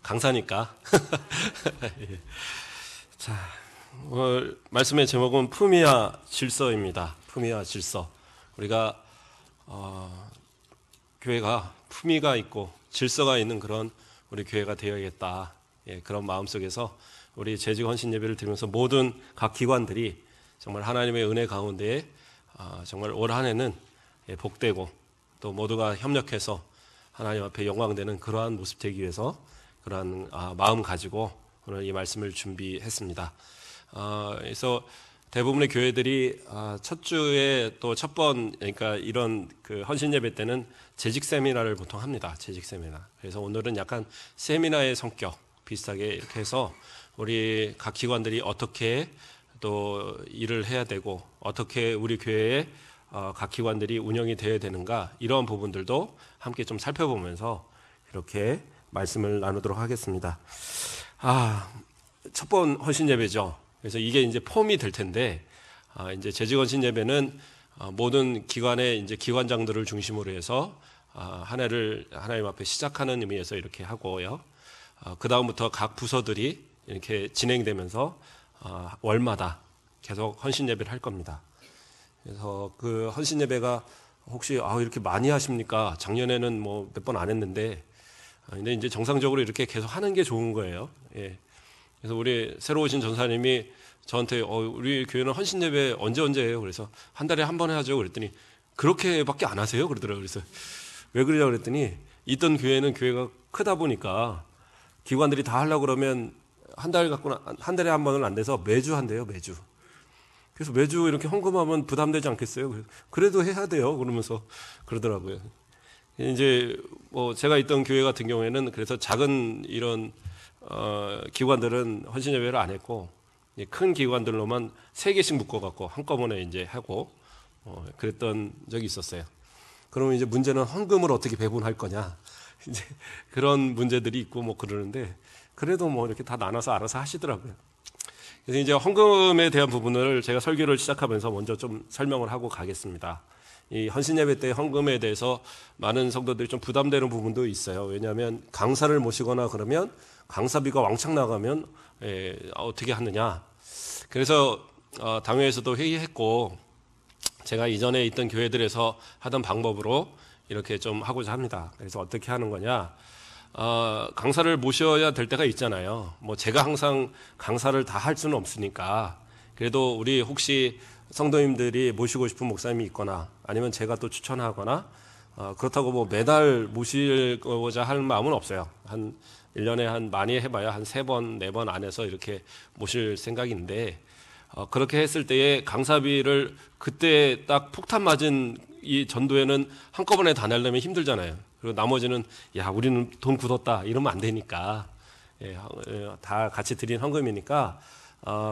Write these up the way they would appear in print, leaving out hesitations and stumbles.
강사니까. 예. 자, 오늘 말씀의 제목은 품위와 질서입니다. 품위와 질서. 우리가 교회가 품위가 있고 질서가 있는 그런 우리 교회가 되어야겠다. 예, 그런 마음 속에서 우리 재직 헌신 예배를 드리면서 모든 각 기관들이 정말 하나님의 은혜 가운데 정말 올 한 해는 복되고 또 모두가 협력해서 하나님 앞에 영광되는 그러한 모습 되기 위해서 그러한 마음 가지고 오늘 이 말씀을 준비했습니다. 그래서 대부분의 교회들이 첫 주에 또 첫 번 그러니까 이런 그 헌신 예배 때는 재직 세미나를 보통 합니다. 재직 세미나. 그래서 오늘은 약간 세미나의 성격 비슷하게 이렇게 해서 우리 각 기관들이 어떻게 또 일을 해야 되고 어떻게 우리 교회에 각 기관들이 운영이 되어야 되는가 이런 부분들도 함께 좀 살펴보면서 이렇게 말씀을 나누도록 하겠습니다. 첫 번 헌신 예배죠. 그래서 이게 이제 폼이 될 텐데 이제 재직 헌신 예배는 모든 기관의 이제 기관장들을 중심으로 해서 한 해를 하나님 앞에 시작하는 의미에서 이렇게 하고요. 그 다음부터 각 부서들이 이렇게 진행되면서 월마다 계속 헌신 예배를 할 겁니다. 그래서 그 헌신 예배가 혹시 이렇게 많이 하십니까? 작년에는 뭐 몇 번 안 했는데, 근데 이제 정상적으로 이렇게 계속 하는 게 좋은 거예요. 예. 그래서 우리 새로 오신 전사님이 저한테 우리 교회는 헌신 예배 언제 해요? 그래서 한 달에 한 번 하죠. 그랬더니 그렇게밖에 안 하세요? 그러더라고요. 그래서 왜 그러냐고 그랬더니 있던 교회는 교회가 크다 보니까 기관들이 다 하려고 그러면 한 달에 한 번은 안 돼서 매주 한대요. 매주. 그래서 매주 이렇게 헌금하면 부담되지 않겠어요? 그래도 해야 돼요. 그러면서 그러더라고요. 이제 뭐 제가 있던 교회 같은 경우에는 그래서 작은 이런 기관들은 헌신 예배를 안 했고 큰 기관들로만 3개씩 묶어갖고 한꺼번에 이제 하고 그랬던 적이 있었어요. 그러면 이제 문제는 헌금을 어떻게 배분할 거냐 이제 그런 문제들이 있고 뭐 그러는데 그래도 뭐 이렇게 다 나눠서 알아서 하시더라고요. 그래서 이제 헌금에 대한 부분을 제가 설교를 시작하면서 먼저 좀 설명을 하고 가겠습니다. 이 헌신 예배 때 헌금에 대해서 많은 성도들이 좀 부담되는 부분도 있어요. 왜냐하면 강사를 모시거나 그러면 강사비가 왕창 나가면 어떻게 하느냐. 그래서 당회에서도 회의했고 제가 이전에 있던 교회들에서 하던 방법으로 이렇게 좀 하고자 합니다. 그래서 어떻게 하는 거냐. 강사를 모셔야 될 때가 있잖아요. 뭐 제가 항상 강사를 다 할 수는 없으니까 그래도 우리 혹시 성도님들이 모시고 싶은 목사님이 있거나 아니면 제가 또 추천하거나 그렇다고 뭐 매달 모시고자 할 마음은 없어요. 한 1년에 한 많이 해봐야 한 3번, 4번 안에서 이렇게 모실 생각인데 그렇게 했을 때에 강사비를 그때 딱 폭탄 맞은 이 전도에는 한꺼번에 다 내려면 힘들잖아요. 그리고 나머지는 우리는 돈 굳었다 이러면 안 되니까 다 같이 드린 헌금이니까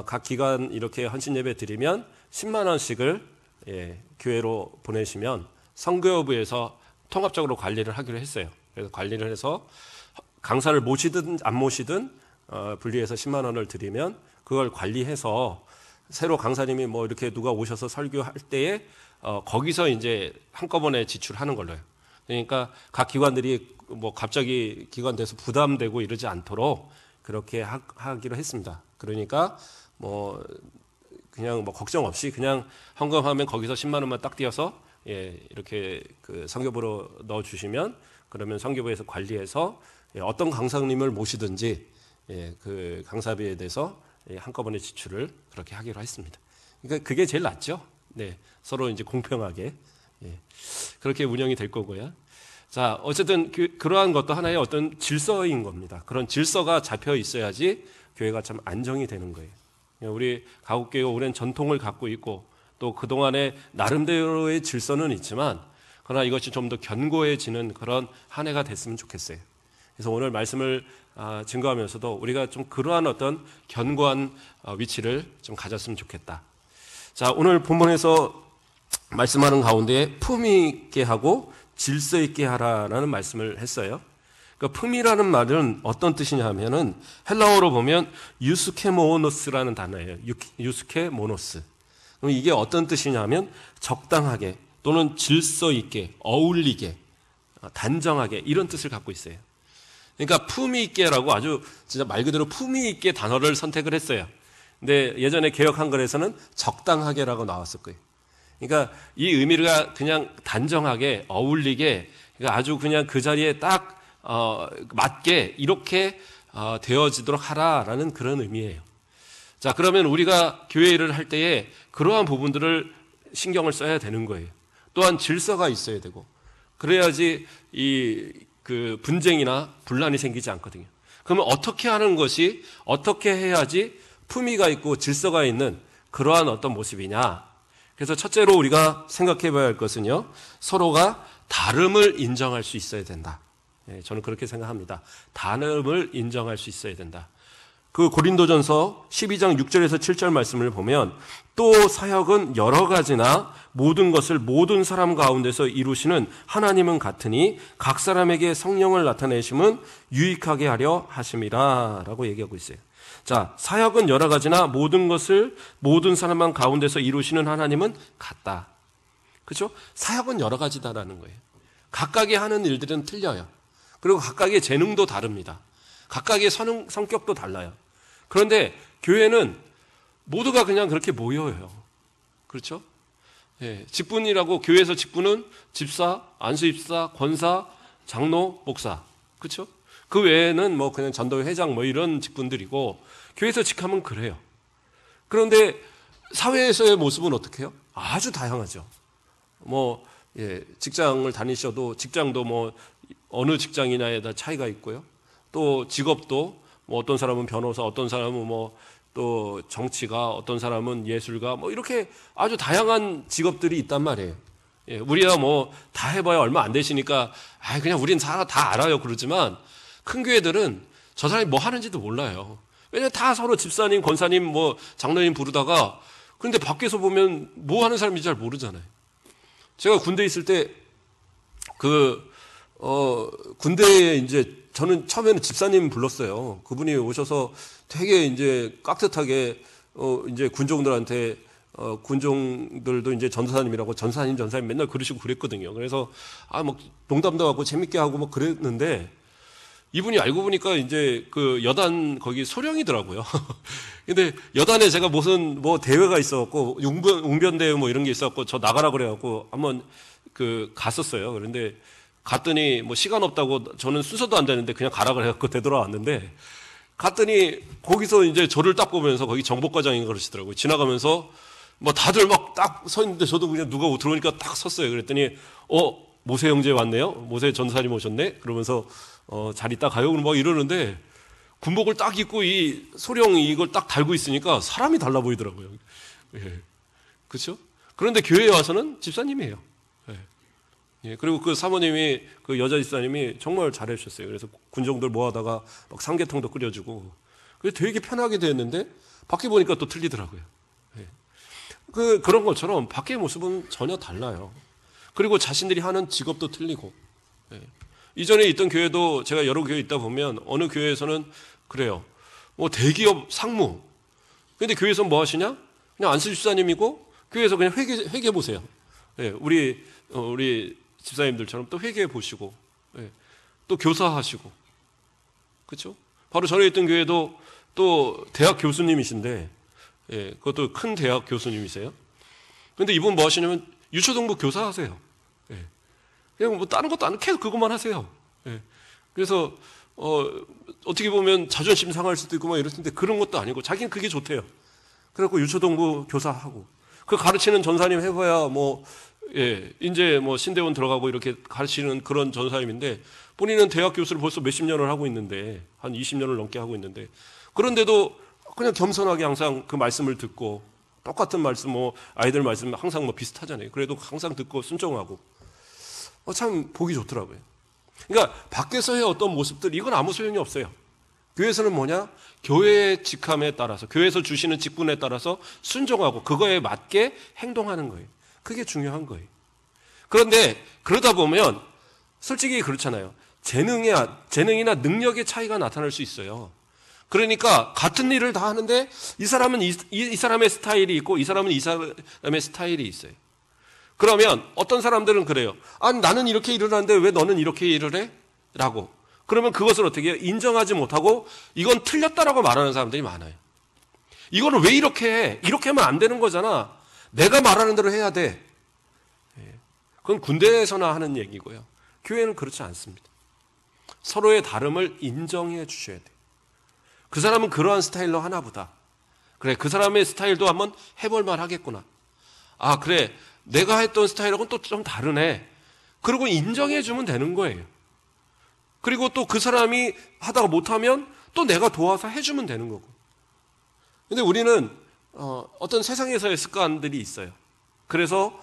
각 기관 이렇게 헌신 예배 드리면 10만 원씩을 교회로 보내시면 선교부에서 통합적으로 관리를 하기로 했어요. 그래서 관리를 해서 강사를 모시든 안 모시든 분리해서 10만 원을 드리면 그걸 관리해서 새로 강사님이 뭐 이렇게 누가 오셔서 설교할 때에 거기서 이제 한꺼번에 지출하는 걸로요. 그러니까 각 기관들이 뭐 갑자기 기관돼서 부담되고 이러지 않도록 그렇게 하기로 했습니다. 그러니까 뭐 그냥 뭐 걱정 없이 그냥 헌금하면 거기서 10만 원만 딱 띄어서 이렇게 그 선교부로 넣어 주시면 그러면 선교부에서 관리해서 어떤 강사님을 모시든지 그 강사비에 대해서 한꺼번에 지출을 그렇게 하기로 했습니다. 그러니까 그게 제일 낫죠. 네, 서로 이제 공평하게 그렇게 운영이 될 거고요. 자, 어쨌든 그러한 것도 하나의 어떤 질서인 겁니다. 그런 질서가 잡혀 있어야지 교회가 참 안정이 되는 거예요. 우리 가곡교회가 오랜 전통을 갖고 있고 또 그동안에 나름대로의 질서는 있지만 그러나 이것이 좀 더 견고해지는 그런 한 해가 됐으면 좋겠어요. 그래서 오늘 말씀을 증거하면서도 우리가 좀 그러한 어떤 견고한 위치를 좀 가졌으면 좋겠다. 자, 오늘 본문에서 말씀하는 가운데 품위 있게 하고 질서 있게 하라라는 말씀을 했어요. 그러니까 품위라는 말은 어떤 뜻이냐 하면은 헬라어로 보면 유스케모노스라는 단어예요. 유스케모노스. 그럼 이게 어떤 뜻이냐 하면 적당하게 또는 질서 있게, 어울리게, 단정하게 이런 뜻을 갖고 있어요. 그러니까 품위 있게라고 아주 진짜 말 그대로 품위 있게 단어를 선택을 했어요. 근데 예전에 개역 한글에서는 적당하게라고 나왔을 거예요. 그러니까 이 의미가 그냥 단정하게 어울리게, 그러니까 아주 그냥 그 자리에 딱 맞게 이렇게 되어지도록 하라라는 그런 의미예요. 자, 그러면 우리가 교회 일을 할 때에 그러한 부분들을 신경을 써야 되는 거예요. 또한 질서가 있어야 되고, 그래야지 그 분쟁이나 분란이 생기지 않거든요. 그러면 어떻게 하는 것이, 어떻게 해야지 품위가 있고 질서가 있는 그러한 어떤 모습이냐. 그래서 첫째로 우리가 생각해 봐야 할 것은요, 서로가 다름을 인정할 수 있어야 된다. 저는 그렇게 생각합니다. 다름을 인정할 수 있어야 된다. 그 고린도전서 12장 6절에서 7절 말씀을 보면, 또 사역은 여러 가지나 모든 것을 모든 사람 가운데서 이루시는 하나님은 같으니 각 사람에게 성령을 나타내심은 유익하게 하려 하심이라 라고 얘기하고 있어요. 자, 사역은 여러 가지나 모든 것을 모든 사람 가운데서 이루시는 하나님은 같다. 그렇죠? 사역은 여러 가지다라는 거예요. 각각의 하는 일들은 틀려요. 그리고 각각의 재능도 다릅니다. 각각의 성격도 달라요. 그런데 교회는 모두가 그냥 그렇게 모여요. 그렇죠? 예, 직분이라고, 교회에서 직분은 집사, 안수입사, 권사, 장로, 목사. 그렇죠? 그 외에는 뭐 그냥 전도회 회장 뭐 이런 직분들이고, 교회에서 직하면 그래요. 그런데 사회에서의 모습은 어떻게 해요? 아주 다양하죠. 뭐, 예, 직장을 다니셔도 직장도 뭐 어느 직장이냐에 따라 차이가 있고요. 또 직업도 뭐 어떤 사람은 변호사, 어떤 사람은 뭐 또 정치가, 어떤 사람은 예술가, 뭐 이렇게 아주 다양한 직업들이 있단 말이에요. 예, 우리야 뭐 다 해봐야 얼마 안 되시니까 그냥 우린 다 알아요 그러지만, 큰 교회들은 저 사람이 뭐 하는지도 몰라요. 왜냐면 다 서로 집사님, 권사님, 뭐 장로님 부르다가, 그런데 밖에서 보면 뭐 하는 사람인지 잘 모르잖아요. 제가 군대에 있을 때 군대에 이제 저는 처음에는 집사님 불렀어요. 그분이 오셔서 되게 이제 깍듯하게 이제 군종들한테 군종들도 이제 전사님이라고 전사님 맨날 그러시고 그랬거든요. 그래서 뭐 농담도 하고 재밌게 하고 뭐 그랬는데, 이분이 알고 보니까 이제 그 여단 거기 소령이더라고요. 근데 여단에 제가 무슨 뭐 대회가 있어갖고 웅변대회 뭐 이런 게 있어갖고 저 나가라 그래갖고 한번 갔었어요. 그런데 갔더니 뭐 시간 없다고, 저는 순서도 안 되는데 그냥 가라 그래갖고 되돌아왔는데, 갔더니 거기서 이제 저를 딱 보면서, 거기 정복과장인가 그러시더라고요. 지나가면서 뭐 다들 막 딱 서 있는데 저도 그냥 누가 들어오니까 딱 섰어요. 그랬더니 모세 형제 왔네요. 모세 전사님 오셨네. 그러면서 자리 딱 가요. 막 이러는데, 군복을 딱 입고 이 소령이 이걸 딱 달고 있으니까 사람이 달라 보이더라고요. 예. 그렇죠? 그런데 교회에 와서는 집사님이에요. 예. 예. 그리고 그 사모님이, 그 여자 집사님이 정말 잘해주셨어요. 그래서 군종들 모아다가 막 삼계탕도 끓여주고, 그래서 되게 편하게 됐는데 밖에 보니까 또 틀리더라고요. 예. 그런 것처럼 밖의 모습은 전혀 달라요. 그리고 자신들이 하는 직업도 틀리고. 예. 이전에 있던 교회도 제가 여러 교회 있다 보면 어느 교회에서는 그래요. 뭐 대기업 상무. 근데 교회에서 뭐 하시냐? 그냥 안수 집사님이고, 교회에서 그냥 회개해 보세요. 예. 우리 집사님들처럼 또 회개해 보시고, 예. 또 교사하시고. 그렇죠? 바로 전에 있던 교회도 또 대학 교수님이신데, 예. 그것도 큰 대학 교수님이세요. 근데 이분 뭐 하시냐면 유초등부 교사하세요. 예. 그냥 뭐 다른 것도 안 계속 그것만 하세요. 예. 그래서 어떻게 보면 자존심 상할 수도 있고 막 이럴 텐데, 그런 것도 아니고 자기는 그게 좋대요. 그래갖고 유초등부 교사하고, 그 가르치는 전사님 해봐야 뭐, 예, 이제 뭐 신대원 들어가고 이렇게 가르치는 그런 전사님인데, 본인은 대학 교수를 벌써 몇십 년을 하고 있는데, 한 20년을 넘게 하고 있는데, 그런데도 그냥 겸손하게 항상 그 말씀을 듣고, 똑같은 말씀, 뭐 아이들 말씀 항상 뭐 비슷하잖아요. 그래도 항상 듣고 순종하고, 참 보기 좋더라고요. 그러니까 밖에서의 어떤 모습들, 이건 아무 소용이 없어요. 교회에서는 뭐냐? 교회의 직함에 따라서, 교회에서 주시는 직분에 따라서 순종하고 그거에 맞게 행동하는 거예요. 그게 중요한 거예요. 그런데 그러다 보면 솔직히 그렇잖아요. 재능이나 능력의 차이가 나타날 수 있어요. 그러니까 같은 일을 다 하는데 이 사람은 이 사람의 스타일이 있고 이 사람은 이 사람의 스타일이 있어요. 그러면 어떤 사람들은 그래요. 나는 이렇게 일을 하는데 왜 너는 이렇게 일을 해? 라고. 그러면 그것을 어떻게 해요? 인정하지 못하고 이건 틀렸다라고 말하는 사람들이 많아요. 이거는 왜 이렇게 해? 이렇게 하면 안 되는 거잖아. 내가 말하는 대로 해야 돼. 그건 군대에서나 하는 얘기고요. 교회는 그렇지 않습니다. 서로의 다름을 인정해 주셔야 돼요. 그 사람은 그러한 스타일로 하나 보다. 그래, 그 사람의 스타일도 한번 해볼 만 하겠구나. 아, 그래, 내가 했던 스타일하고는 또 좀 다르네. 그리고 인정해 주면 되는 거예요. 그리고 또 그 사람이 하다가 못하면 또 내가 도와서 해주면 되는 거고. 근데 우리는 어떤 세상에서의 습관들이 있어요. 그래서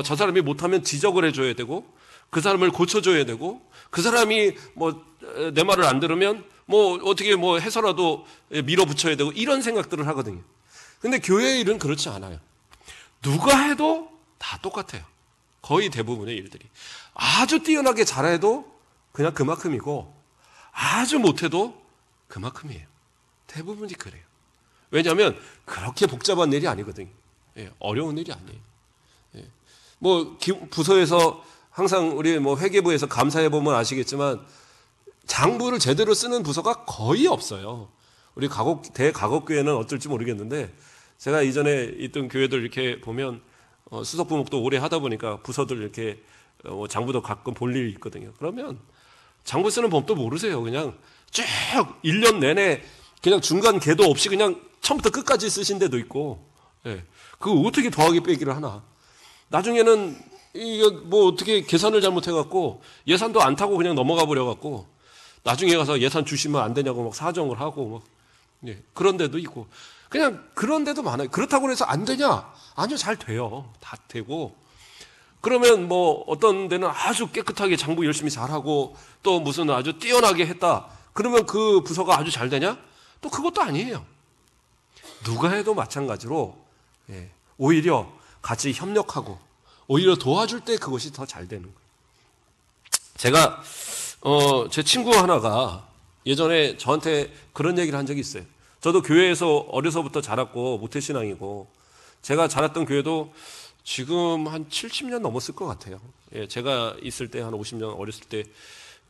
저 사람이 못하면 지적을 해줘야 되고, 그 사람을 고쳐줘야 되고, 그 사람이 뭐 내 말을 안 들으면 뭐 어떻게 뭐 해서라도 밀어붙여야 되고, 이런 생각들을 하거든요. 근데 교회의 일은 그렇지 않아요. 누가 해도 다 똑같아요. 거의 대부분의 일들이. 아주 뛰어나게 잘해도 그냥 그만큼이고, 아주 못해도 그만큼이에요. 대부분이 그래요. 왜냐하면 그렇게 복잡한 일이 아니거든요. 어려운 일이 아니에요. 뭐 부서에서 항상 우리 뭐 회계부에서 감사해 보면 아시겠지만 장부를 제대로 쓰는 부서가 거의 없어요. 우리 대가곡교회는 어떨지 모르겠는데, 제가 이전에 있던 교회들 이렇게 보면 수석 부목도 오래 하다 보니까 부서들 이렇게 장부도 가끔 볼 일이 있거든요. 그러면 장부 쓰는 법도 모르세요. 그냥 쭉 1년 내내 그냥 중간 궤도 없이 그냥 처음부터 끝까지 쓰신 데도 있고, 그거 어떻게 더하기 빼기를 하나. 나중에는 이거 뭐 어떻게 계산을 잘못해갖고 예산도 안 타고 그냥 넘어가 버려갖고 나중에 가서 예산 주시면 안 되냐고 막 사정을 하고 막, 그런 데도 있고, 그냥 그런 데도 많아요. 그렇다고 해서 안 되냐? 아니요, 잘 돼요. 다 되고. 그러면 뭐 어떤 데는 아주 깨끗하게 장부 열심히 잘하고 또 무슨 아주 뛰어나게 했다. 그러면 그 부서가 아주 잘 되냐? 또 그것도 아니에요. 누가 해도 마찬가지로 오히려 같이 협력하고 오히려 도와줄 때 그것이 더 잘 되는 거예요. 제가 제 친구 하나가 예전에 저한테 그런 얘기를 한 적이 있어요. 저도 교회에서 어려서부터 자랐고 모태신앙이고, 제가 자랐던 교회도 지금 한 70년 넘었을 것 같아요. 제가 있을 때 한 50년, 어렸을 때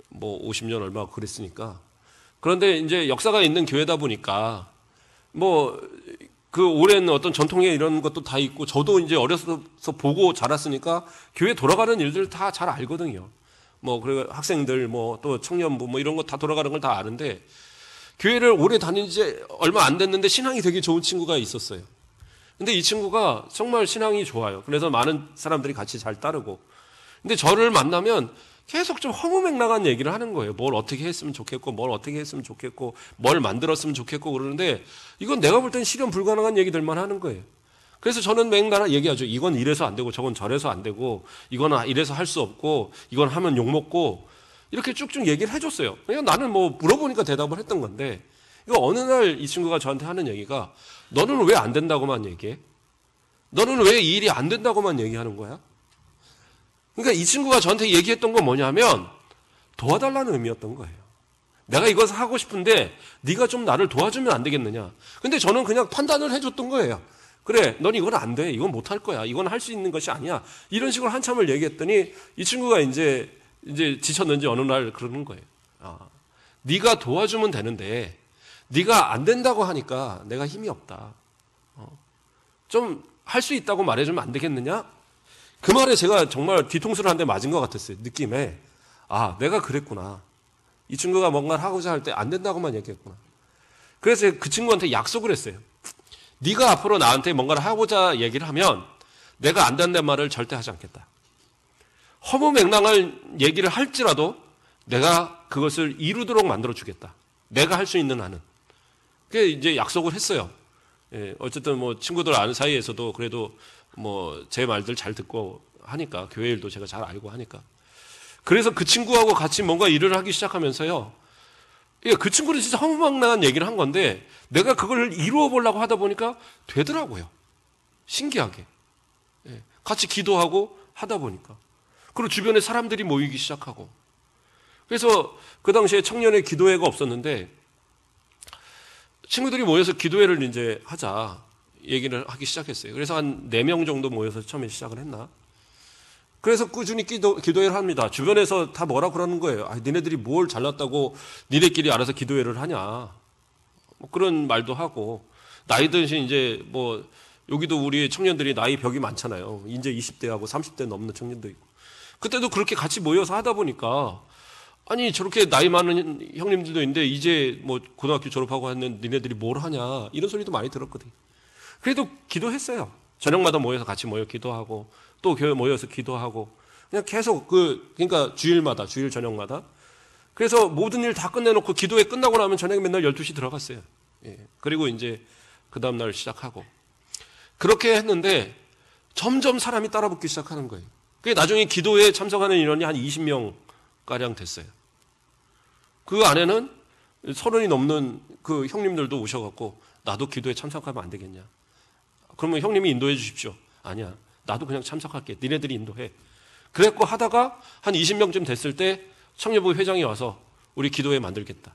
뭐 50년 얼마 그랬으니까. 그런데 이제 역사가 있는 교회다 보니까 뭐 그 오랜 어떤 전통에 이런 것도 다 있고, 저도 이제 어려서 보고 자랐으니까 교회 돌아가는 일들 다 잘 알거든요. 뭐 그리고 학생들 뭐 또 청년부 뭐 이런 거 다 돌아가는 걸 다 아는데, 교회를 오래 다닌 지 얼마 안 됐는데 신앙이 되게 좋은 친구가 있었어요. 근데 이 친구가 정말 신앙이 좋아요. 그래서 많은 사람들이 같이 잘 따르고. 근데 저를 만나면 계속 좀 허무맹랑한 얘기를 하는 거예요. 뭘 어떻게 했으면 좋겠고, 뭘 어떻게 했으면 좋겠고, 뭘 만들었으면 좋겠고 그러는데, 이건 내가 볼 땐 실현 불가능한 얘기들만 하는 거예요. 그래서 저는 맨날 얘기하죠. 이건 이래서 안 되고, 저건 저래서 안 되고, 이건 이래서 할 수 없고, 이건 하면 욕먹고, 이렇게 쭉쭉 얘기를 해줬어요. 그냥 나는 뭐 물어보니까 대답을 했던 건데, 이거 어느 날 이 친구가 저한테 하는 얘기가, 너는 왜 안 된다고만 얘기해? 너는 왜 이 일이 안 된다고만 얘기하는 거야? 그러니까 이 친구가 저한테 얘기했던 건 뭐냐면 도와달라는 의미였던 거예요. 내가 이것을 하고 싶은데 네가 좀 나를 도와주면 안 되겠느냐. 근데 저는 그냥 판단을 해줬던 거예요. 그래, 넌 이건 안 돼. 이건 못 할 거야. 이건 할 수 있는 것이 아니야. 이런 식으로 한참을 얘기했더니 이 친구가 이제 지쳤는지 어느 날 그러는 거예요. 네가 도와주면 되는데 네가 안 된다고 하니까 내가 힘이 없다. 좀 할 수 있다고 말해주면 안 되겠느냐? 그 말에 제가 정말 뒤통수를 한 대 맞은 것 같았어요. 느낌에. 아, 내가 그랬구나. 이 친구가 뭔가를 하고자 할 때 안 된다고만 얘기했구나. 그래서 그 친구한테 약속을 했어요. 네가 앞으로 나한테 뭔가를 하고자 얘기를 하면 내가 안 된다는 말을 절대 하지 않겠다. 허무맹랑한 얘기를 할지라도 내가 그것을 이루도록 만들어주겠다. 내가 할 수 있는 한은. 그게 이제 약속을 했어요. 어쨌든 뭐 친구들 아는 사이에서도 그래도 뭐 제 말들 잘 듣고 하니까, 교회 일도 제가 잘 알고 하니까. 그래서 그 친구하고 같이 뭔가 일을 하기 시작하면서요, 그 친구는 진짜 허무맹랑한 얘기를 한 건데 내가 그걸 이루어 보려고 하다 보니까 되더라고요. 신기하게. 같이 기도하고 하다 보니까. 그리고 주변에 사람들이 모이기 시작하고. 그래서 그 당시에 청년의 기도회가 없었는데 친구들이 모여서 기도회를 이제 하자 얘기를 하기 시작했어요. 그래서 한 4명 정도 모여서 처음에 시작을 했나? 그래서 꾸준히 기도회를 합니다. 주변에서 다 뭐라 그러는 거예요. 니네들이 뭘 잘났다고 니네끼리 알아서 기도회를 하냐. 뭐 그런 말도 하고, 나이 드신 이제 뭐 여기도 우리 청년들이 나이 벽이 많잖아요. 이제 20대하고 30대 넘는 청년도 있고. 그때도 그렇게 같이 모여서 하다 보니까, 아니 저렇게 나이 많은 형님들도 있는데 이제 뭐 고등학교 졸업하고 하는 니네들이 뭘 하냐, 이런 소리도 많이 들었거든요. 그래도 기도했어요. 저녁마다 모여서 같이 모여 기도하고, 또 교회 모여서 기도하고, 그냥 계속 그러니까 주일 저녁마다. 그래서 모든 일 다 끝내놓고 기도회 끝나고 나면 저녁에 맨날 12시 들어갔어요. 예. 그리고 이제 그 다음날 시작하고. 그렇게 했는데 점점 사람이 따라붙기 시작하는 거예요. 그게 나중에 기도회에 참석하는 인원이 한 20명가량 됐어요. 그 안에는 30이 넘는 그 형님들도 오셔갖고, 나도 기도에 참석하면 안 되겠냐. 그러면 형님이 인도해 주십시오. 아니야, 나도 그냥 참석할게. 니네들이 인도해. 그랬고 하다가 한 20명쯤 됐을 때 청년부 회장이 와서 우리 기도회 만들겠다.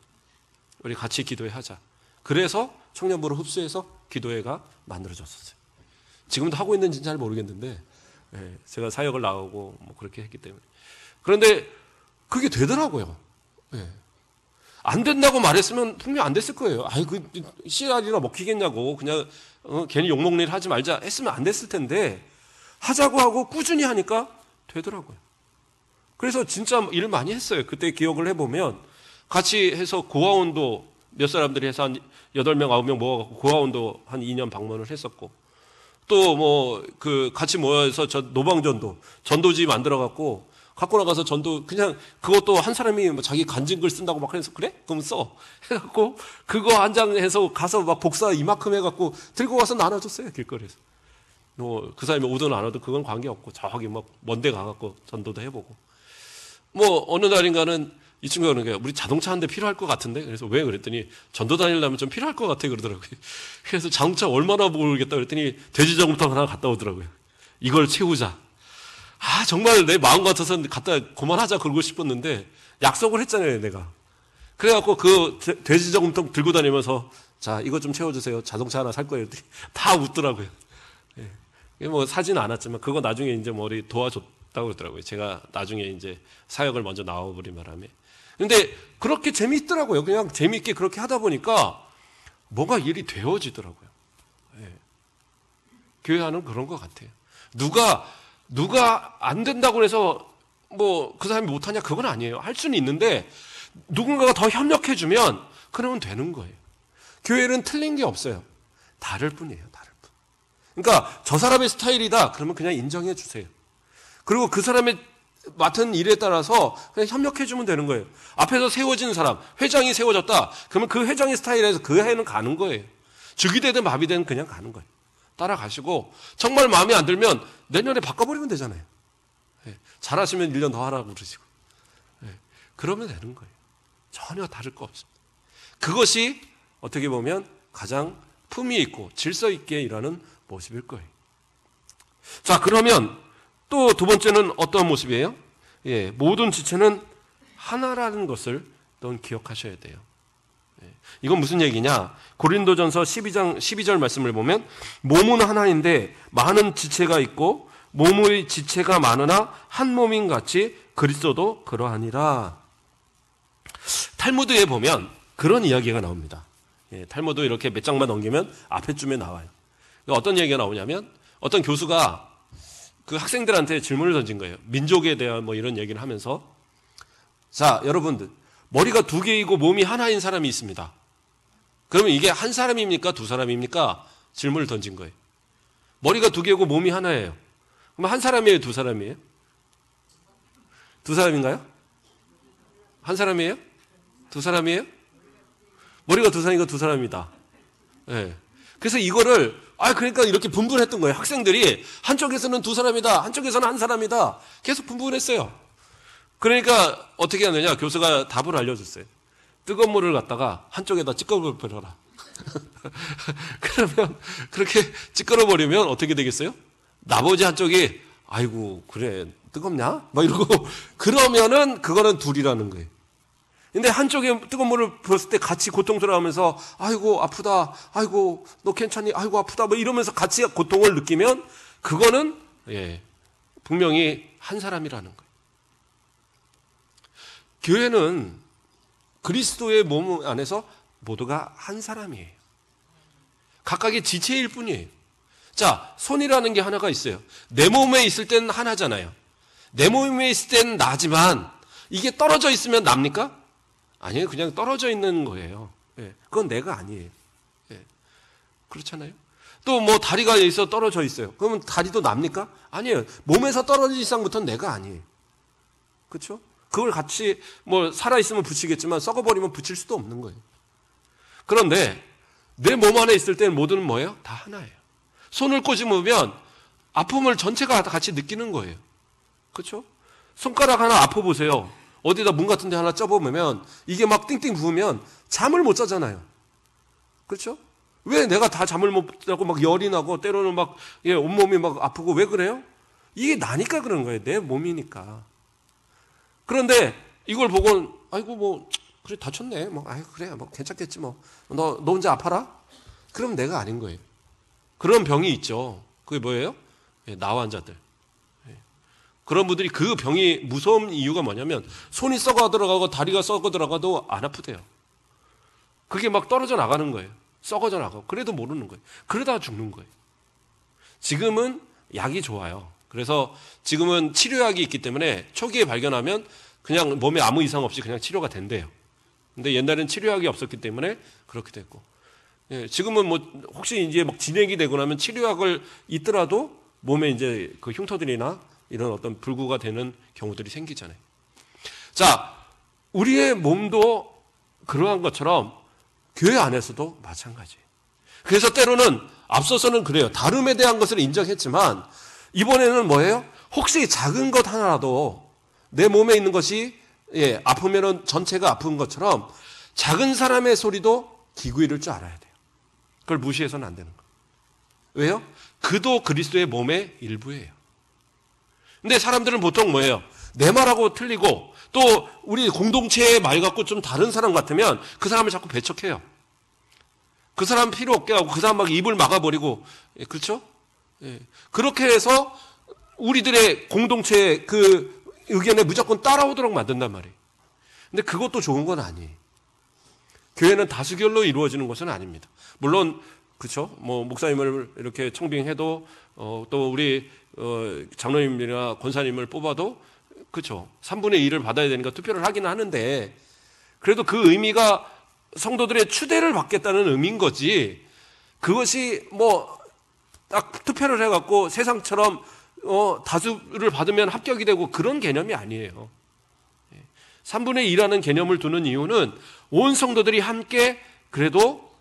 우리 같이 기도회 하자. 그래서 청년부를 흡수해서 기도회가 만들어졌었어요. 지금도 하고 있는지는 잘 모르겠는데, 제가 사역을 나오고 뭐 그렇게 했기 때문에. 그런데 그게 되더라고요. 안 된다고 말했으면 분명히 안 됐을 거예요. 그 씨알이나 먹히겠냐고 그냥 괜히 욕먹는 일 하지 말자 했으면 안 됐을 텐데, 하자고 하고 꾸준히 하니까 되더라고요. 그래서 진짜 일을 많이 했어요. 그때 기억을 해보면 같이 해서 고아원도 몇 사람들이 해서 한 8명, 9명 모아갖고 고아원도 한 2년 방문을 했었고, 또 뭐 같이 모여서 노방전도, 전도지 만들어갖고 갖고 나가서 전도, 그냥 그것도 한 사람이 뭐 자기 간증글 쓴다고 막 해서, 그래? 그럼 써. 해갖고 그거 한 장 해서 가서 막 복사 이만큼 해갖고 들고 가서 나눠줬어요, 길거리에서. 뭐 그 사람이 오든 안 오든 그건 관계없고, 저기 막 먼데 가갖고 전도도 해보고. 뭐 어느 날인가는 이 친구가 그러는 거예요. 우리 자동차 한 대 필요할 것 같은데? 그래서 왜? 그랬더니 전도 다니려면 좀 필요할 것 같아 그러더라고요. 그래서 자동차 얼마나 모르겠다 그랬더니 돼지저금통 하나 갖다 오더라고요. 이걸 채우자. 정말 내 마음 같아서 갖다 그만하자 그러고 싶었는데 약속을 했잖아요, 내가. 그래갖고 그 돼지저금통 들고 다니면서, 자, 이거 좀 채워주세요. 자동차 하나 살 거예요. 다 웃더라고요. 뭐 사지는 않았지만 그거 나중에 이제 머리 도와줬다고 그러더라고요. 제가 나중에 이제 사역을 먼저 나와버린 바람에. 근데 그렇게 재미있더라고요. 그냥 재미있게 그렇게 하다 보니까 뭐가 일이 되어지더라고요. 교회하는 그런 것 같아요. 누가 안 된다고 해서 뭐 그 사람이 못하냐, 그건 아니에요. 할 수는 있는데 누군가가 더 협력해주면 그러면 되는 거예요. 교회는 틀린 게 없어요. 다를 뿐이에요. 다를 뿐. 그러니까 저 사람의 스타일이다 그러면 그냥 인정해 주세요. 그리고 그 사람의 맡은 일에 따라서 그냥 협력해주면 되는 거예요. 앞에서 세워진 사람, 회장이 세워졌다 그러면 그 회장의 스타일에서 그 해는 가는 거예요. 죽이 되든 마비 되든 그냥 가는 거예요. 따라가시고, 정말 마음에 안 들면 내년에 바꿔버리면 되잖아요. 잘하시면 1년 더 하라고 그러시고. 그러면 되는 거예요. 전혀 다를 거 없습니다. 그것이 어떻게 보면 가장 품위 있고 질서 있게 일하는 모습일 거예요. 자, 그러면 또 두 번째는 어떤 모습이에요? 모든 지체는 하나라는 것을 넌 기억하셔야 돼요. 이건 무슨 얘기냐? 고린도전서 12장 12절 말씀을 보면, 몸은 하나인데 많은 지체가 있고 몸의 지체가 많으나 한 몸인 같이 그리스도도 그러하니라. 탈무드에 보면 그런 이야기가 나옵니다. 탈무드 이렇게 몇 장만 넘기면 앞에 쯤에 나와요. 어떤 얘기가 나오냐면, 어떤 교수가 그 학생들한테 질문을 던진 거예요. 민족에 대한 뭐 이런 얘기를 하면서, 자, 여러분들 머리가 2개이고 몸이 하나인 사람이 있습니다. 그러면 이게 한 사람입니까? 2사람입니까? 질문을 던진 거예요. 머리가 2개고 몸이 하나예요. 그럼 한 사람이에요? 2사람이에요? 2사람인가요? 한 사람이에요? 2사람이에요? 머리가 2사람이니까 2사람이다. 그래서 이거를 그러니까 이렇게 분분했던 거예요. 학생들이 한쪽에서는 2사람이다, 한쪽에서는 한 사람이다. 계속 분분했어요. 그러니까 어떻게 하느냐? 교수가 답을 알려줬어요. 뜨거운 물을 갖다가 한쪽에다 찌꺼러 버려라. 그러면 그렇게 찌꺼러 버리면 어떻게 되겠어요? 나머지 한쪽이 아이고 그래 뜨겁냐? 막 이러고 그러면은 그거는 둘이라는 거예요. 근데 한쪽에 뜨거운 물을 부었을 때 같이 고통스러워하면서 아이고 아프다, 아이고 너 괜찮니, 아이고 아프다 뭐 이러면서 같이 고통을 느끼면 그거는 분명히 한 사람이라는 거예요. 교회는 그리스도의 몸 안에서 모두가 한 사람이에요. 각각의 지체일 뿐이에요. 자, 손이라는 게 하나가 있어요. 내 몸에 있을 때는 하나잖아요. 내 몸에 있을 때는 나지만 이게 떨어져 있으면 납니까? 아니에요. 그냥 떨어져 있는 거예요. 예, 그건 내가 아니에요. 예, 그렇잖아요. 또 뭐 다리가 있어 떨어져 있어요. 그러면 다리도 납니까? 아니에요. 몸에서 떨어진 이상부터는 내가 아니에요. 그렇죠? 그걸 같이 뭐 살아있으면 붙이겠지만 썩어버리면 붙일 수도 없는 거예요. 그런데 내 몸 안에 있을 때는 모두는 뭐예요? 다 하나예요. 손을 꼬집으면 아픔을 전체가 같이 느끼는 거예요. 그렇죠? 손가락 하나 아파보세요. 어디다 문 같은 데 하나 쪄보면 이게 막 띵띵 부으면 잠을 못 자잖아요. 그렇죠? 왜 내가 다 잠을 못 자고 막 열이 나고 때로는 막 온몸이 막 아프고 왜 그래요? 이게 나니까 그런 거예요. 내 몸이니까. 그런데 이걸 보고 아이고 뭐 그래 다쳤네. 뭐 아이고 그래 뭐 괜찮겠지 뭐. 너 혼자 아파라? 그럼 내가 아닌 거예요. 그런 병이 있죠. 그게 뭐예요? 나환자들. 그런 분들이 그 병이 무서운 이유가 뭐냐면 손이 썩어 들어가고 다리가 썩어 들어가도 안 아프대요. 그게 막 떨어져 나가는 거예요. 썩어져 나가고 그래도 모르는 거예요. 그러다가 죽는 거예요. 지금은 약이 좋아요. 그래서 지금은 치료약이 있기 때문에 초기에 발견하면 그냥 몸에 아무 이상 없이 그냥 치료가 된대요. 근데 옛날에는 치료약이 없었기 때문에 그렇게 됐고, 예, 지금은 뭐 혹시 이제 막 진행이 되고 나면 치료약을 있더라도 몸에 이제 그 흉터들이나 이런 어떤 불구가 되는 경우들이 생기잖아요. 자, 우리의 몸도 그러한 것처럼 교회 안에서도 마찬가지예요. 그래서 때로는 앞서서는 그래요. 다름에 대한 것을 인정했지만 이번에는 뭐예요? 혹시 작은 것 하나라도 내 몸에 있는 것이 아프면은 전체가 아픈 것처럼 작은 사람의 소리도 귀 이를 줄 알아야 돼요. 그걸 무시해서는 안 되는 거예요. 왜요? 그도 그리스도의 몸의 일부예요. 근데 사람들은 보통 뭐예요? 내 말하고 틀리고 또 우리 공동체의 말 갖고 좀 다른 사람 같으면 그 사람을 자꾸 배척해요. 그 사람 필요 없게 하고 그 사람 막 입을 막아버리고, 그렇죠? 예. 그렇게 해서 우리들의 공동체의 그 의견에 무조건 따라오도록 만든단 말이에요. 근데 그것도 좋은 건 아니에요. 교회는 다수결로 이루어지는 것은 아닙니다. 물론 그렇죠. 뭐 목사님을 이렇게 청빙해도 또 우리 장로님이나 권사님을 뽑아도 그렇죠. 3분의 2를 받아야 되니까 투표를 하기는 하는데 그래도 그 의미가 성도들의 추대를 받겠다는 의미인 거지. 그것이 뭐 딱 투표를 해갖고 세상처럼 다수를 받으면 합격이 되고 그런 개념이 아니에요. 3분의 2라는 개념을 두는 이유는 온 성도들이 함께 그래도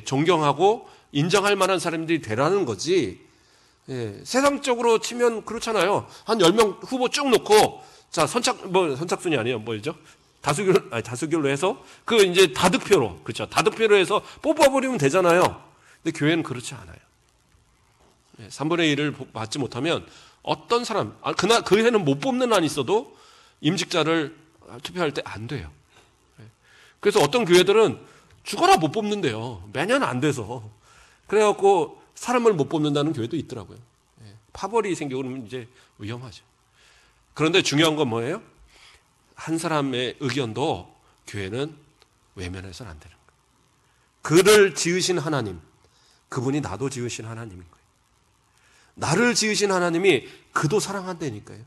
존경하고 인정할 만한 사람들이 되라는 거지. 세상적으로 치면 그렇잖아요. 한 10명 후보 쭉 놓고 자 선착순이 아니에요. 뭐죠? 다수결로 해서 그 이제 다득표로 그렇죠. 다득표로 해서 뽑아버리면 되잖아요. 근데 교회는 그렇지 않아요. 3분의 1을 받지 못하면 어떤 사람 그날 그 해는 못 뽑는 한이 있어도 임직자를 투표할 때 안 돼요. 그래서 어떤 교회들은 죽어라 못 뽑는데요. 매년 안 돼서. 그래갖고 사람을 못 뽑는다는 교회도 있더라고요. 파벌이 생기고 그러면 이제 위험하죠. 그런데 중요한 건 뭐예요? 한 사람의 의견도 교회는 외면해서는 안 되는 거예요. 그를 지으신 하나님, 그분이 나도 지으신 하나님인 거예요. 나를 지으신 하나님이 그도 사랑한다니까요.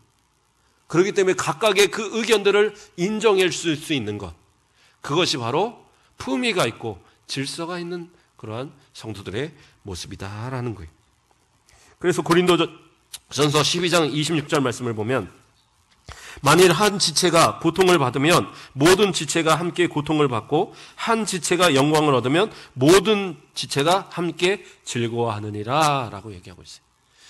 그렇기 때문에 각각의 그 의견들을 인정할 수 있는 것, 그것이 바로 품위가 있고 질서가 있는 그러한 성도들의 모습이다라는 거예요. 그래서 고린도전서 12장 26절 말씀을 보면 만일 한 지체가 고통을 받으면 모든 지체가 함께 고통을 받고 한 지체가 영광을 얻으면 모든 지체가 함께 즐거워하느니라 라고 얘기하고 있어요.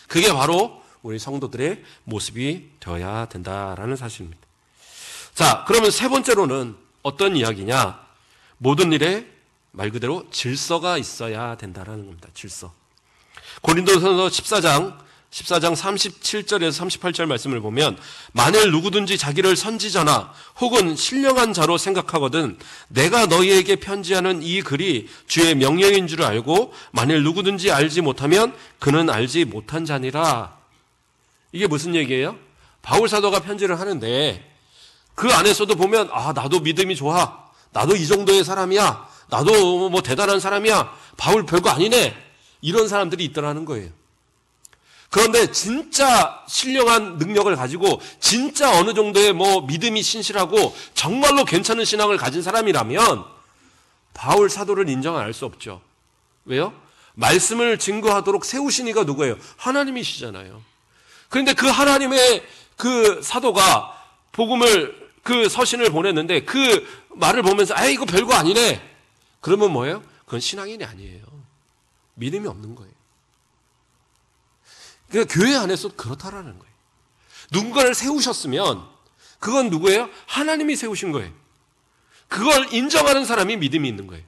그게 바로 우리 성도들의 모습이 되어야 된다라는 사실입니다. 자, 그러면 세 번째로는 어떤 이야기냐? 모든 일에 말 그대로 질서가 있어야 된다라는 겁니다. 질서. 고린도전서 14장 37절에서 38절 말씀을 보면 만일 누구든지 자기를 선지자나 혹은 신령한 자로 생각하거든 내가 너희에게 편지하는 이 글이 주의 명령인 줄 알고 만일 누구든지 알지 못하면 그는 알지 못한 자니라. 이게 무슨 얘기예요? 바울 사도가 편지를 하는데 그 안에서도 보면 나도 믿음이 좋아. 나도 이 정도의 사람이야. 나도 뭐 대단한 사람이야. 바울 별거 아니네. 이런 사람들이 있더라는 거예요. 그런데 진짜 신령한 능력을 가지고 진짜 어느 정도의 뭐 믿음이 신실하고 정말로 괜찮은 신앙을 가진 사람이라면 바울 사도를 인정 안 할 수 없죠. 왜요? 말씀을 증거하도록 세우신 이가 누구예요? 하나님이시잖아요. 그런데 그 하나님의 그 사도가 복음을 그 서신을 보냈는데 그 말을 보면서 이거 별거 아니네. 그러면 뭐예요? 그건 신앙인이 아니에요. 믿음이 없는 거예요. 그러니까 교회 안에서 그렇다라는 거예요. 누군가를 세우셨으면 그건 누구예요? 하나님이 세우신 거예요. 그걸 인정하는 사람이 믿음이 있는 거예요.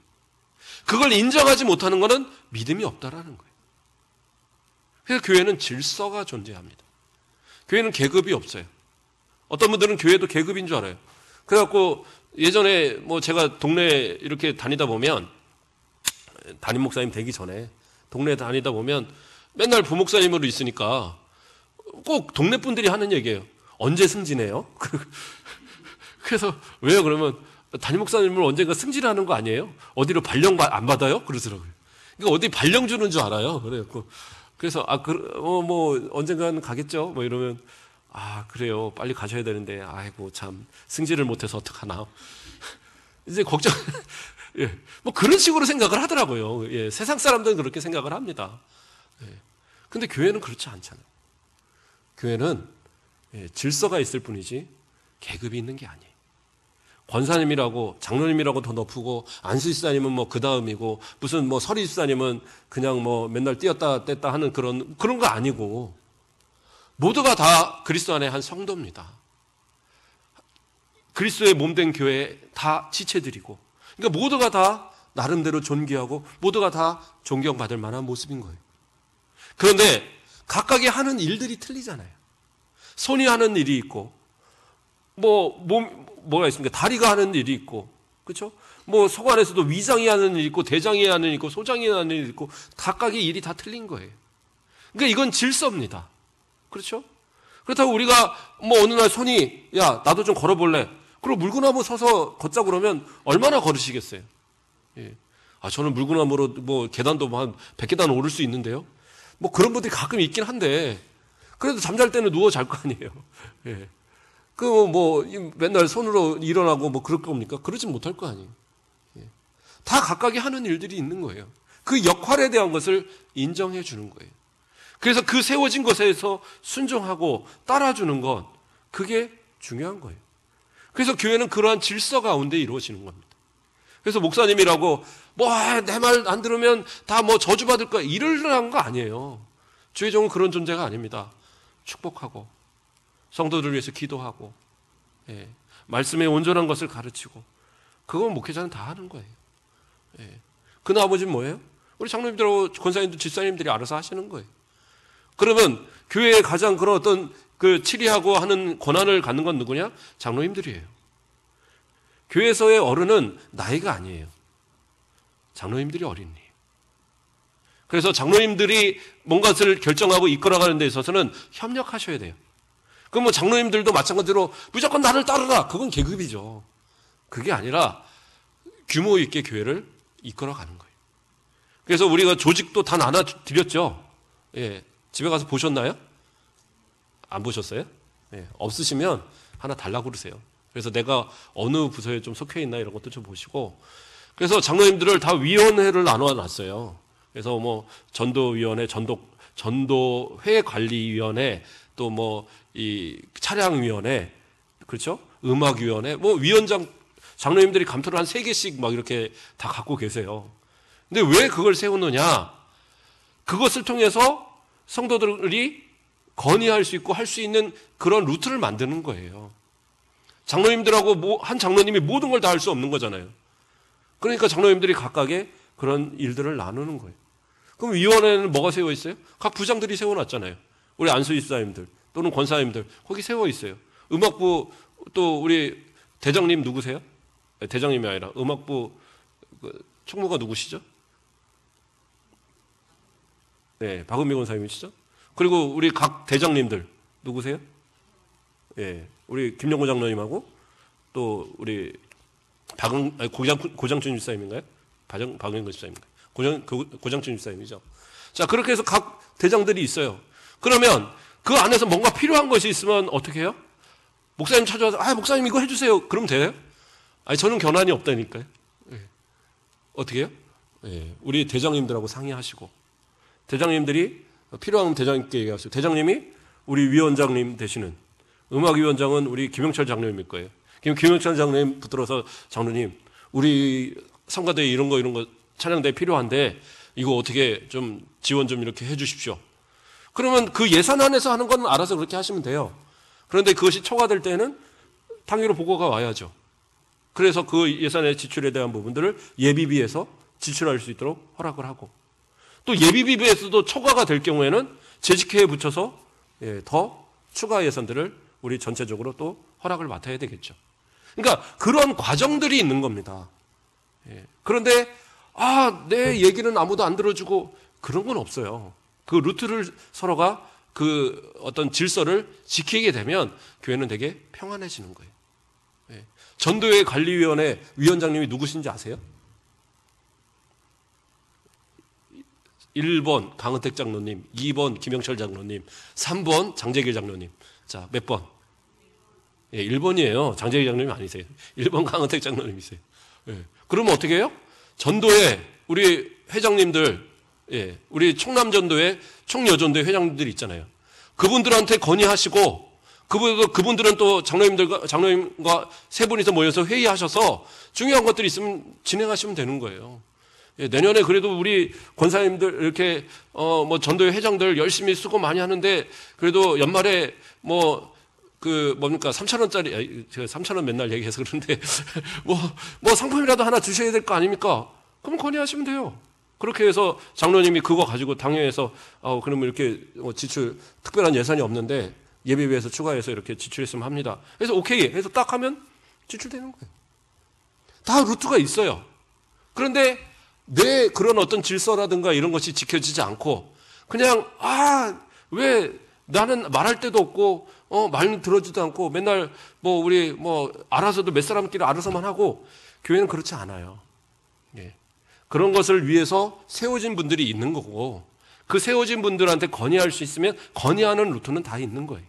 그걸 인정하지 못하는 것은 믿음이 없다라는 거예요. 그래서 교회는 질서가 존재합니다. 교회는 계급이 없어요. 어떤 분들은 교회도 계급인 줄 알아요. 그래갖고 예전에 뭐 제가 동네에 이렇게 다니다 보면 담임 목사님 되기 전에 동네에 다니다 보면 맨날 부목사님으로 있으니까 꼭 동네 분들이 하는 얘기예요. 언제 승진해요? 그래서 왜요? 그러면 담임 목사님을 언젠가 승진하는 거 아니에요? 어디로 발령 안 받아요? 그러더라고요. 그러니까 어디 발령 주는 줄 알아요. 그래서 뭐 언젠가는 가겠죠. 뭐 이러면 그래요. 빨리 가셔야 되는데 아이고 참 승진을 못해서 어떡하나. 이제 걱정. 예. 뭐 그런 식으로 생각을 하더라고요. 예. 세상 사람들은 그렇게 생각을 합니다. 예. 근데 교회는 그렇지 않잖아요. 교회는 질서가 있을 뿐이지 계급이 있는 게 아니에요. 권사님이라고 장로님이라고 더 높고 안수집사님은 뭐 그 다음이고 무슨 뭐 서리집사님은 그냥 뭐 맨날 뛰었다 뗐다 하는 그런 거 아니고 모두가 다 그리스도 안에 한 성도입니다. 그리스도의 몸된 교회에 다 지체들이고 그러니까 모두가 다 나름대로 존귀하고 모두가 다 존경받을 만한 모습인 거예요. 그런데 각각이 하는 일들이 틀리잖아요. 손이 하는 일이 있고 뭐가 있습니까? 다리가 하는 일이 있고 그렇죠? 뭐 소관에서도 위장이 하는 일이 있고 대장이 하는 일이 있고 소장이 하는 일이 있고 각각의 일이 다 틀린 거예요. 그러니까 이건 질서입니다. 그렇죠? 그렇다고 우리가 뭐 어느 날 손이 야 나도 좀 걸어볼래. 그리고 물구나무 서서 걷자고 그러면 얼마나 걸으시겠어요? 예. 저는 물구나무로 뭐 계단도 한 100계단 오를 수 있는데요. 뭐 그런 분들이 가끔 있긴 한데 그래도 잠잘 때는 누워 잘 거 아니에요. 예. 맨날 손으로 일어나고 뭐 그럴 겁니까? 그러진 못할 거 아니에요. 예. 다 각각이 하는 일들이 있는 거예요. 그 역할에 대한 것을 인정해 주는 거예요. 그래서 그 세워진 것에서 순종하고 따라주는 것, 그게 중요한 거예요. 그래서 교회는 그러한 질서 가운데 이루어지는 겁니다. 그래서 목사님이라고 내 말 안 들으면 다 뭐 저주받을 거야 이러려는 거 아니에요. 주의 종은 그런 존재가 아닙니다. 축복하고 성도들을 위해서 기도하고 말씀의 온전한 것을 가르치고 그건 목회자는 다 하는 거예요. 그 나머지는 뭐예요? 우리 장로님들하고 권사님들, 집사님들이 알아서 하시는 거예요. 그러면 교회에 가장 그런 어떤 그 치리하고 하는 권한을 갖는 건 누구냐? 장로님들이에요. 교회에서의 어른은 나이가 아니에요. 장로님들이 어린이에요. 그래서 장로님들이 뭔가를 결정하고 이끌어가는 데 있어서는 협력하셔야 돼요. 그럼 뭐 장로님들도 마찬가지로 무조건 나를 따르라. 그건 계급이죠. 그게 아니라 규모 있게 교회를 이끌어가는 거예요. 그래서 우리가 조직도 다 나눠드렸죠. 예. 집에 가서 보셨나요? 안 보셨어요? 예. 없으시면 하나 달라고 그러세요. 그래서 내가 어느 부서에 좀 속해 있나 이런 것도 좀 보시고. 그래서 장로님들을 다 위원회를 나눠놨어요. 그래서 뭐 전도위원회, 전도회 관리위원회, 또 뭐 이 차량위원회, 그렇죠? 음악위원회, 뭐 위원장, 장로님들이 감투를 한 3개씩 막 이렇게 다 갖고 계세요. 근데 왜 그걸 세우느냐? 그것을 통해서 성도들이 건의할 수 있고 할 수 있는 그런 루트를 만드는 거예요. 장로님들하고 한 장로님이 모든 걸 다 할 수 없는 거잖아요. 그러니까 장로님들이 각각의 그런 일들을 나누는 거예요. 그럼 위원회는 뭐가 세워 있어요? 각 부장들이 세워놨잖아요. 우리 안수집사님들 또는 권사님들 거기 세워 있어요. 음악부 또 우리 대장님 누구세요? 대장님이 아니라 음악부 총무가 누구시죠? 네, 박은미 권사님이시죠? 그리고 우리 각 대장님들 누구세요? 예, 우리 김영호 장로님하고 또 우리 고장춘 집사님인가요? 박영근 집사님인가요? 고장춘 집사님이죠. 자, 그렇게 해서 각 대장들이 있어요. 그러면 그 안에서 뭔가 필요한 것이 있으면 어떻게 해요? 목사님 찾아와서 목사님 이거 해주세요. 그럼 돼요? 아니, 저는 견한이 없다니까요. 예. 어떻게 해요? 예, 우리 대장님들하고 상의하시고, 대장님들이 필요하면 대장님께 얘기하세요. 대장님이 우리 위원장님 되시는, 음악위원장은 우리 김영철 장로님일 거예요. 김영철 장로님 붙들어서, 장로님 우리 성가대 이런 거 찬양대 필요한데 이거 어떻게 좀 지원 좀 이렇게 해 주십시오. 그러면 그 예산 안에서 하는 건 알아서 그렇게 하시면 돼요. 그런데 그것이 초과될 때는 당위로 보고가 와야죠. 그래서 그 예산의 지출에 대한 부분들을 예비비에서 지출할 수 있도록 허락을 하고, 또 예비비에서도 초과가 될 경우에는 재직회에 붙여서 더 추가 예산들을 우리 전체적으로 또 허락을 맡아야 되겠죠. 그러니까 그런 과정들이 있는 겁니다. 그런데 내 얘기는 아무도 안 들어주고 그런 건 없어요. 그 루트를 서로가 그 어떤 질서를 지키게 되면 교회는 되게 평안해지는 거예요. 전도회 관리위원회 위원장님이 누구신지 아세요? 1번 강은택 장로님, 2번 김영철 장로님, 3번 장재길 장로님. 자, 몇 번? 1번이에요. 장재길 장로님 아니세요. 1번 강은택 장로님이세요. 그러면 어떻게 해요? 전도회 우리 회장님들, 우리 총남전도회, 총여전도회 회장님들 있잖아요. 그분들한테 건의하시고, 그분들은 또 장로님과 세 분이서 모여서 회의하셔서 중요한 것들이 있으면 진행하시면 되는 거예요. 내년에 그래도 우리 권사님들 이렇게 전도회 회장들 열심히 수고 많이 하는데, 그래도 연말에 3,000원짜리, 제가 3,000원 맨날 얘기해서 그러는데 상품이라도 하나 주셔야 될 거 아닙니까? 그럼 건의하시면 돼요. 그렇게 해서 장로님이 그거 가지고 당회에서 그러면 이렇게 지출 특별한 예산이 없는데 예비비에서 추가해서 이렇게 지출했으면 합니다. 그래서 오케이 해서 딱 하면 지출되는 거예요. 다 루트가 있어요. 그런데 내 그런 어떤 질서라든가 이런 것이 지켜지지 않고 그냥 왜 나는 말할 데도 없고 말 들어주지도 않고 맨날 우리 알아서도 몇 사람끼리 알아서만 하고, 교회는 그렇지 않아요. 그런 것을 위해서 세워진 분들이 있는 거고, 그 세워진 분들한테 건의할 수 있으면 건의하는 루트는 다 있는 거예요.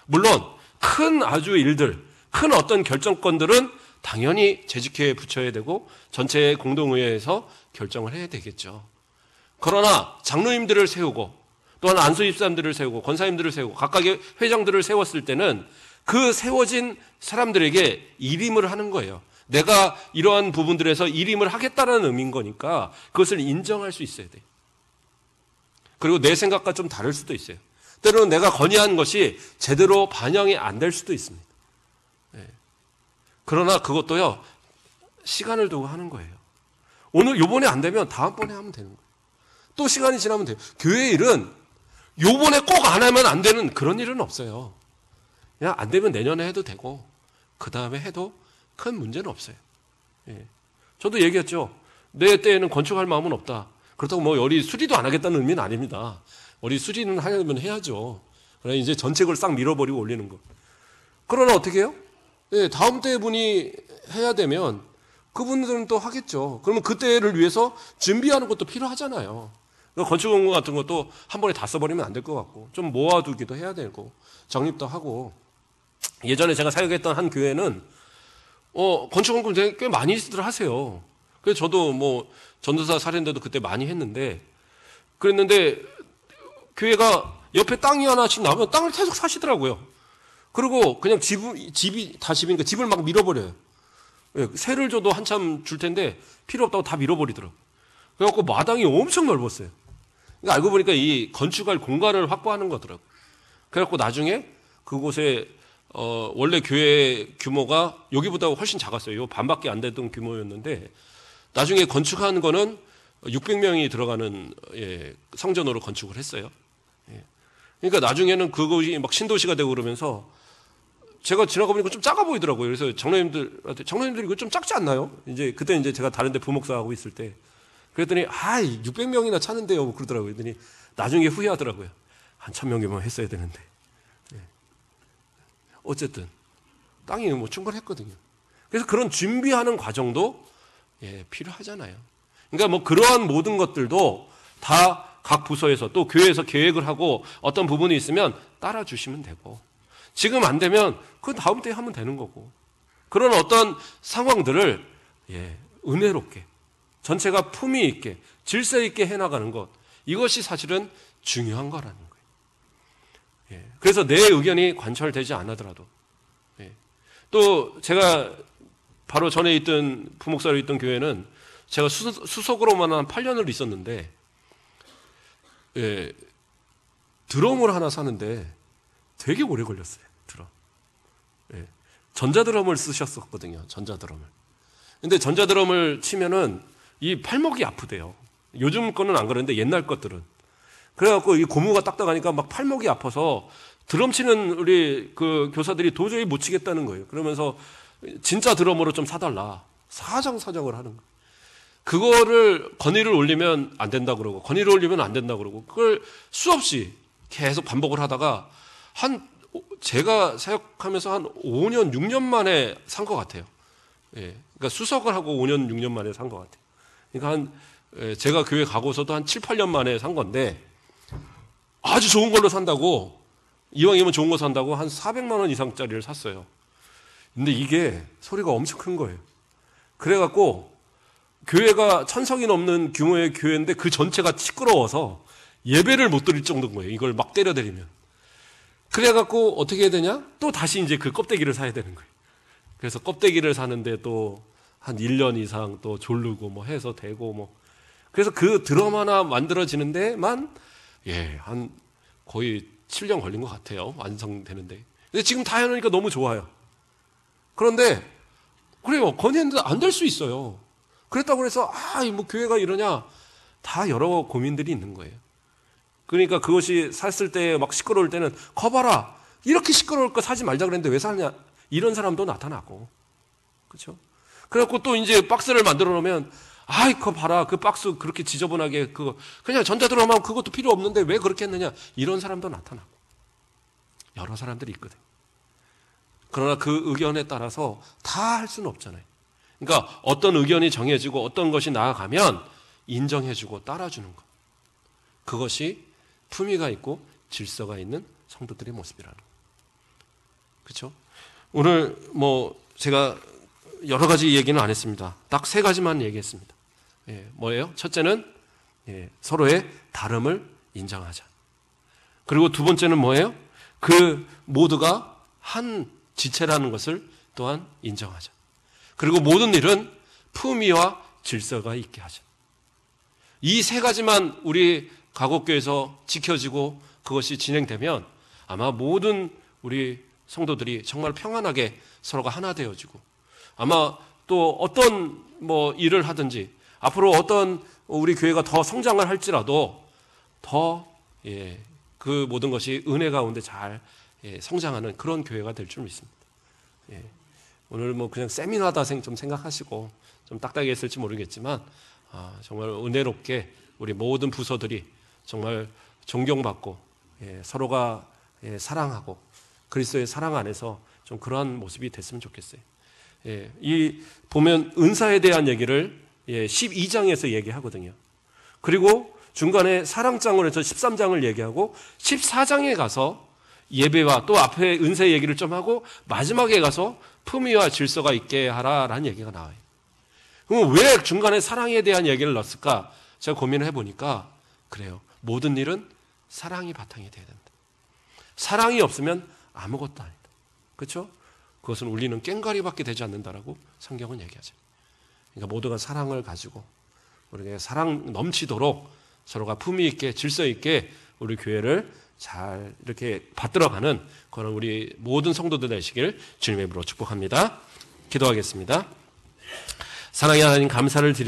물론 큰 아주 일들, 큰 어떤 결정권들은 당연히 재직회에 붙여야 되고 전체 공동의회에서 결정을 해야 되겠죠. 그러나 장로님들을 세우고 또한 안수집사님들을 세우고 권사님들을 세우고 각각의 회장들을 세웠을 때는 그 세워진 사람들에게 일임을 하는 거예요. 내가 이러한 부분들에서 일임을 하겠다는 의미인 거니까 그것을 인정할 수 있어야 돼요. 그리고 내 생각과 좀 다를 수도 있어요. 때로는 내가 건의한 것이 제대로 반영이 안 될 수도 있습니다. 그러나 그것도요, 시간을 두고 하는 거예요. 요번에 안 되면 다음번에 하면 되는 거예요. 또 시간이 지나면 돼요. 교회 일은 요번에 꼭 안 하면 안 되는 그런 일은 없어요. 그냥 안 되면 내년에 해도 되고 그 다음에 해도 큰 문제는 없어요. 저도 얘기했죠. 내 때에는 건축할 마음은 없다. 그렇다고 우리 수리도 안 하겠다는 의미는 아닙니다. 우리 수리는 하려면 해야죠. 그러나 이제 전책을 싹 밀어버리고 올리는 거. 그러나 어떻게 해요? 다음 때 분이 해야 되면 그분들은 또 하겠죠. 그러면 그때를 위해서 준비하는 것도 필요하잖아요. 건축공고 같은 것도 한 번에 다 써버리면 안 될 것 같고 좀 모아두기도 해야 되고 정립도 하고. 예전에 제가 사역했던 한 교회는 건축공고 꽤 많이들 하세요. 그래서 저도 전도사 사례인데도 그때 많이 했는데, 그랬는데 교회가 옆에 땅이 하나씩 나오면 땅을 계속 사시더라고요. 그리고 그냥 집이 다 집이니까 집을 막 밀어버려요. 세를 줘도 한참 줄 텐데 필요 없다고 다 밀어버리더라고요. 그래갖고 마당이 엄청 넓었어요. 그러니까 알고 보니까 이 건축할 공간을 확보하는 거더라고요. 그래갖고 나중에 그곳에 원래 교회 규모가 여기보다 훨씬 작았어요. 반밖에 안 되던 규모였는데 나중에 건축한 거는 600명이 들어가는 성전으로 건축을 했어요. 그러니까 나중에는 그곳이 막 신도시가 되고 그러면서 제가 지나가 보니까 좀 작아 보이더라고요. 그래서 장로님들이 이거 좀 작지 않나요? 그때 제가 다른 데 부목사 하고 있을 때 그랬더니 600명이나 차는데요 그러더라고요. 그랬더니 나중에 후회하더라고요. 한 1000명이면 했어야 되는데. 어쨌든 땅이 뭐 충분했거든요. 그래서 그런 준비하는 과정도 필요하잖아요. 그러니까 뭐 그러한 모든 것들도 다 각 부서에서 또 교회에서 계획을 하고 어떤 부분이 있으면 따라 주시면 되고, 지금 안 되면 그 다음 때에 하면 되는 거고, 그런 어떤 상황들을 은혜롭게 전체가 품위 있게 질서 있게 해나가는 것, 이것이 사실은 중요한 거라는 거예요. 그래서 내 의견이 관철되지 않더라도, 또 제가 바로 전에 있던 부목사로 있던 교회는 제가 수석으로만 한 8년을 있었는데, 드럼을 하나 사는데 되게 오래 걸렸어요. 드럼. 전자드럼을 쓰셨었거든요. 전자드럼을. 근데 전자드럼을 치면은 이 팔목이 아프대요. 요즘 거는 안 그러는데 옛날 것들은. 그래갖고 이 고무가 딱딱하니까 막 팔목이 아파서 드럼 치는 우리 그 교사들이 도저히 못 치겠다는 거예요. 그러면서 진짜 드럼으로 좀 사달라. 사정사정을 하는 거예요. 그거를 건의를 올리면 안 된다 그러고, 건의를 올리면 안 된다 그러고, 그걸 수없이 계속 반복을 하다가 제가 사역하면서 한 5년, 6년 만에 산 것 같아요. 그러니까 수석을 하고 5년, 6년 만에 산 것 같아요. 그러니까 제가 교회 가고서도 한 7, 8년 만에 산 건데, 아주 좋은 걸로 산다고, 이왕이면 좋은 거 산다고 한 400만 원 이상짜리를 샀어요. 근데 이게 소리가 엄청 큰 거예요. 그래갖고 교회가 1000성이 넘는 규모의 교회인데 그 전체가 시끄러워서 예배를 못 드릴 정도인 거예요. 이걸 막 때려대리면. 그래갖고 어떻게 해야 되냐? 또 다시 이제 그 껍데기를 사야 되는 거예요. 그래서 껍데기를 사는데 또 한 1년 이상 또 졸르고 뭐 해서 되고 뭐. 그래서 그 드럼 하나 만들어지는 데만 한 거의 7년 걸린 것 같아요. 완성되는데. 근데 지금 다 해놓으니까 너무 좋아요. 그런데 그래요. 건의했는데 안 될 수 있어요. 그랬다고 해서 뭐 교회가 이러냐, 다 여러 고민들이 있는 거예요. 그러니까 그것이 샀을 때 막 시끄러울 때는 거봐라, 이렇게 시끄러울 거 사지 말자 그랬는데 왜 사냐, 이런 사람도 나타나고, 그렇죠? 그래갖고 또 이제 박스를 만들어 놓으면 그거 봐라, 그 박스 그렇게 지저분하게 그거 그냥 전자드럼 하면 그것도 필요 없는데 왜 그렇게 했느냐, 이런 사람도 나타나고 여러 사람들이 있거든. 그러나 그 의견에 따라서 다 할 수는 없잖아요. 그러니까 어떤 의견이 정해지고 어떤 것이 나아가면 인정해주고 따라주는 것, 그것이 품위가 있고 질서가 있는 성도들의 모습이라는 것. 그렇죠? 오늘 뭐 제가 여러 가지 얘기는 안 했습니다. 딱 3가지만 얘기했습니다. 뭐예요? 첫째는 서로의 다름을 인정하자. 그리고 두 번째는 뭐예요? 그 모두가 한 지체라는 것을 또한 인정하자. 그리고 모든 일은 품위와 질서가 있게 하자. 이 3가지만 우리 가곡교에서 지켜지고 그것이 진행되면 아마 모든 우리 성도들이 정말 평안하게 서로가 하나 되어지고, 아마 또 어떤 뭐 일을 하든지 앞으로 어떤 우리 교회가 더 성장을 할지라도 더 그 모든 것이 은혜 가운데 잘 성장하는 그런 교회가 될 줄 믿습니다. 오늘 뭐 그냥 세미나다 좀 생각하시고 좀 딱딱이 했을지 모르겠지만 정말 은혜롭게 우리 모든 부서들이 정말 존경받고 서로가 사랑하고 그리스도의 사랑 안에서 좀 그러한 모습이 됐으면 좋겠어요. 이 보면 은사에 대한 얘기를 12장에서 얘기하거든요. 그리고 중간에 사랑장으로 해서 13장을 얘기하고 14장에 가서 예배와 또 앞에 은사 얘기를 좀 하고 마지막에 가서 품위와 질서가 있게 하라라는 얘기가 나와요. 그럼 왜 중간에 사랑에 대한 얘기를 넣었을까? 제가 고민을 해보니까 그래요. 모든 일은 사랑이 바탕이 돼야 된다. 사랑이 없으면 아무것도 아니다. 그렇죠? 그것은 울리는 꽹과리밖에 되지 않는다라고 성경은 얘기하죠. 그러니까 모두가 사랑을 가지고 우리가 사랑 넘치도록 서로가 품위 있게 질서 있게 우리 교회를 잘 이렇게 받들어가는 그런 우리 모든 성도들 되시길 주님의 이름으로 축복합니다. 기도하겠습니다. 사랑의 하나님, 감사를 드립니다.